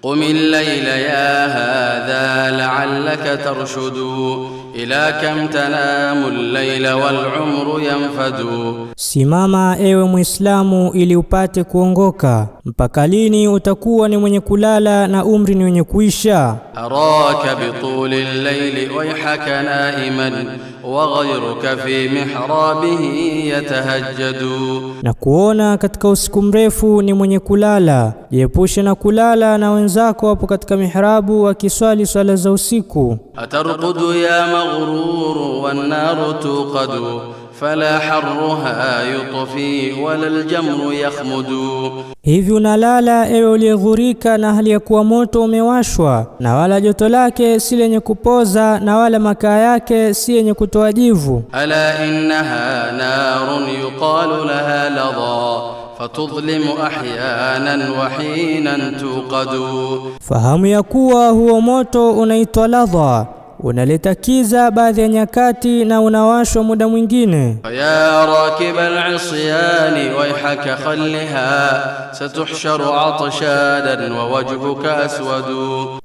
قم الليل يا هذا لعلك ترشد إلى كم تنام الليل والعمر ينفد. Simama ewe Muislamu ili upate kuongoka. Mpaka lini utakuwa ni mwenye kulala na umri ni mwenye kuisha? أراك بطول الليل ويحك نائما وغيرك في محرابه يتهجد. Na kuona katika usiku mrefu ni mwenye kulala. Jiepushe na kulala na wenzako hapo katika mihrabu wakiswali swala za usiku. أترقد يا مغرور والنار توقد فلا حرها يطفي ولا الجمر يخمد. Hivi unalala ewe uliyeghurika na hali ya kuwa moto umewashwa, na wala joto lake si lenye kupoza, na wala makaa yake si yenye kutoa jivu. ألا إنها نار يقال لها لظى فتظلم أحيانا وحينا توقد. Fahamu ya kuwa huo moto unaitwa ladha, unaleta kiza baadhi ya nyakati na unawashwa muda mwingine. فيا راكب العصيان ويحك خلها ستحشر عطشادا ووجهك أسود.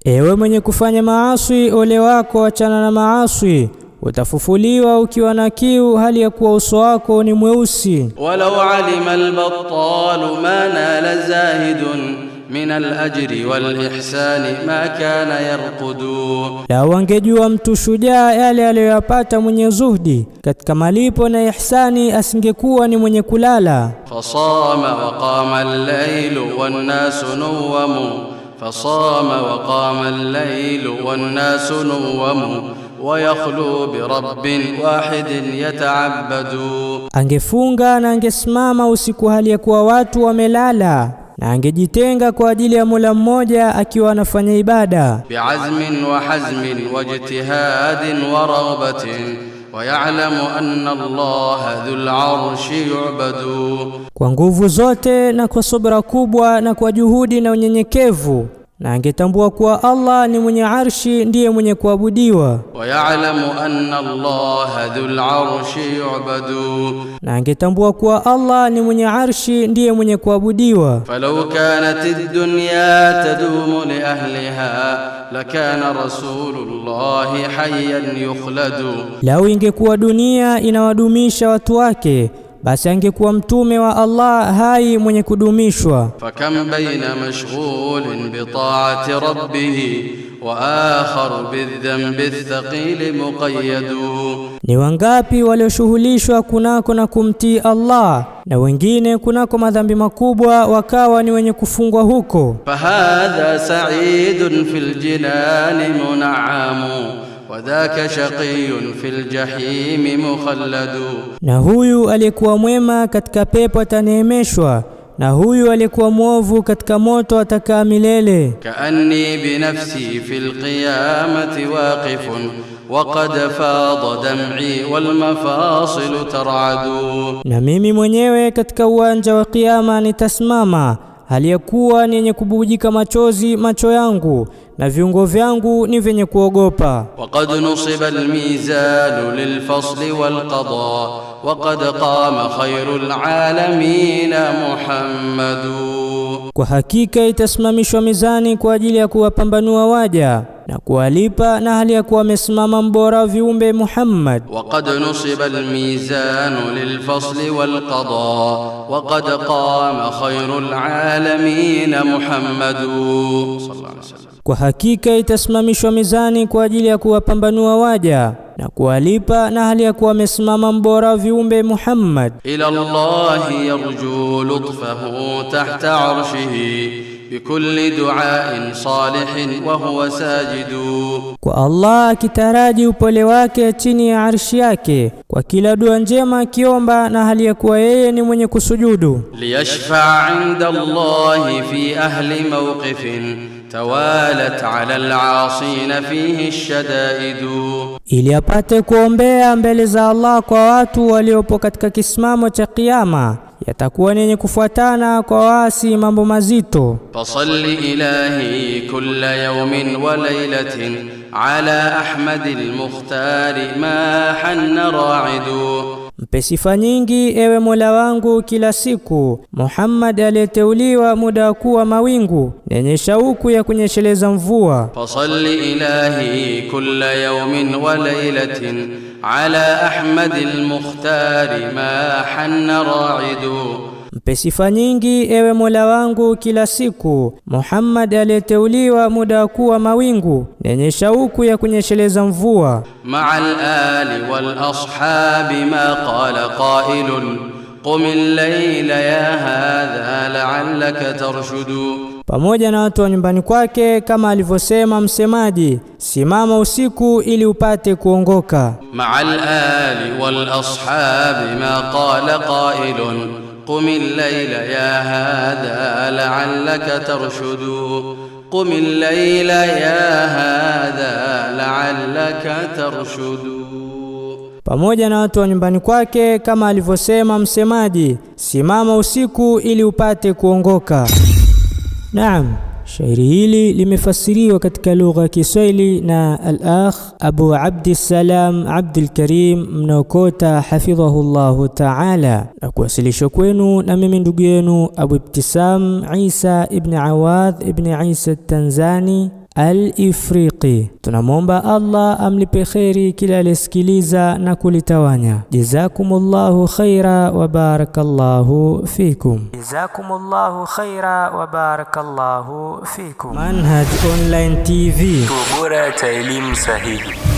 Ewe mwenye kufanya maasi, ole wako, achana na maasi, utafufuliwa ukiwa na kiu hali ya kuwa uso wako ni mweusi. ولو علم البطال ما نال زاهد من الأجر والإحسان ما كان يرقد. La wangejua mtu shujaa yale aliyoyapata mwenye zuhdi katika malipo na ihsani, asingekuwa ni mwenye kulala. فصام وقام الليل والناس نوم فصام وقام الليل والناس نوم ويخلو برب واحد يتعبد. Angefunga na angesimama usiku hali ya kuwa watu wamelala, na angejitenga kwa ajili ya Mola mmoja akiwa anafanya ibada. بعزم وحزم واجتهاد ورغبة ويعلم أن الله ذو العرش يعبد. Kwa nguvu zote na kwa subra kubwa na kwa juhudi na unyenyekevu, na angetambua kuwa Allah ni mwenye arshi, ndiye mwenye kuabudiwa. ويعلم أن الله ذو العرش يعبد. Na angetambua kuwa Allah ni mwenye arshi, ndiye mwenye kuabudiwa. فلو كانت الدنيا تدوم لأهلها لكان رسول الله حيا يخلد. Lau ingekuwa dunia inawadumisha watu wake, basi angekuwa mtume wa Allah hai mwenye kudumishwa. فكم بين مشغول بطاعة ربه وآخر بالذنب الثقيل مقيد. Ni wangapi walioshughulishwa kunako na kumtii Allah, na wengine kunako madhambi makubwa wakawa ni wenye kufungwa huko. فهذا سعيد في الجنان منعم وذاك شقي في الجحيم مخلد. Na huyu aliyekuwa mwema katika pepo ataneemeshwa, na huyu aliyekuwa mwovu katika moto atakaa milele. كأني بنفسي في القيامة واقف وقد فاض دمعي والمفاصل ترعد. Na mimi mwenyewe katika uwanja wa kiyama nitasimama hali ya kuwa ni yenye kubujika machozi macho yangu, na viungo vyangu ni vyenye kuogopa. وقد نصب الميزان للفصل والقضاء وقد قام خير العالمين محمد. Kwa hakika itasimamishwa mizani kwa ajili ya kuwapambanua waja na kuwalipa, na hali ya kuwa amesimama mbora wa viumbe Muhammad. وقد نصب الميزان للفصل والقضاء وقد قام خير العالمين محمد صلى الله عليه وسلم. Kwa hakika itasimamishwa mizani kwa ajili ya kuwapambanua waja na kuwalipa, na hali ya kuwa amesimama mbora wa viumbe Muhammad. إلى الله يرجو لطفه تحت عرشه بكل دعاء صالح وهو ساجد. Kwa Allah akitaraji upole wake chini ya arshi yake, kwa kila dua njema akiomba, na hali ya kuwa yeye ni mwenye kusujudu. ليشفع عند الله في أهل موقف توالت على العاصين فيه الشدائد. Ili apate kuombea mbele za Allah kwa watu waliopo katika kisimamo cha kiyama, yatakuwa ni yenye kufuatana kwa waasi mambo mazito. فصل إلهي كل يوم وليلة على أحمد المختار ما حن راعد. Mpe sifa nyingi ewe Mola wangu kila siku Muhammad aliyeteuliwa muda wa kuwa mawingu yenye shauku ya kunyesheleza mvua. Fasalli ilahi kulla yawmin wa laylatin ala Ahmadil Mukhtari ma hanna ra'idu. Mpe sifa nyingi ewe Mola wangu kila siku Muhammad aliyeteuliwa muda wa kuwa mawingu yenye shauku ya kunyesheleza mvua. Ma'al ali wal ashabi ma qala qailun qumil layla ya hadha la'allaka tarshudu. Pamoja na watu wa nyumbani kwake kama alivyosema msemaji, simama usiku ili upate kuongoka. Ma'al ali wal ashabi ma qala qailun qumil layla ya hadha la'allaka tarshudu. Qumil layla ya hadha la'allaka tarshudu. Pamoja na watu wa nyumbani kwake kama alivyosema msemaji, simama usiku ili upate kuongoka. Naam, shairi hili limefasiriwa katika lugha ya Kiswahili na al-akh Abu Abdissalam Abdul Karim Mnaokota hafidhahullahu ta'ala, na kuwasilishwa kwenu na mimi ndugu yenu Abu Ibtisam Isa ibn Awadh ibn Isa Tanzani Al-Ifriqi. Tunamwomba Allah amlipe kheri kila aliyesikiliza na kulitawanya. Jazakumullahu khaira wa barakallahu fikum. Jazakumullahu khaira wa barakallahu fikum. Manhaj Online TV, bora cha elimu sahihi.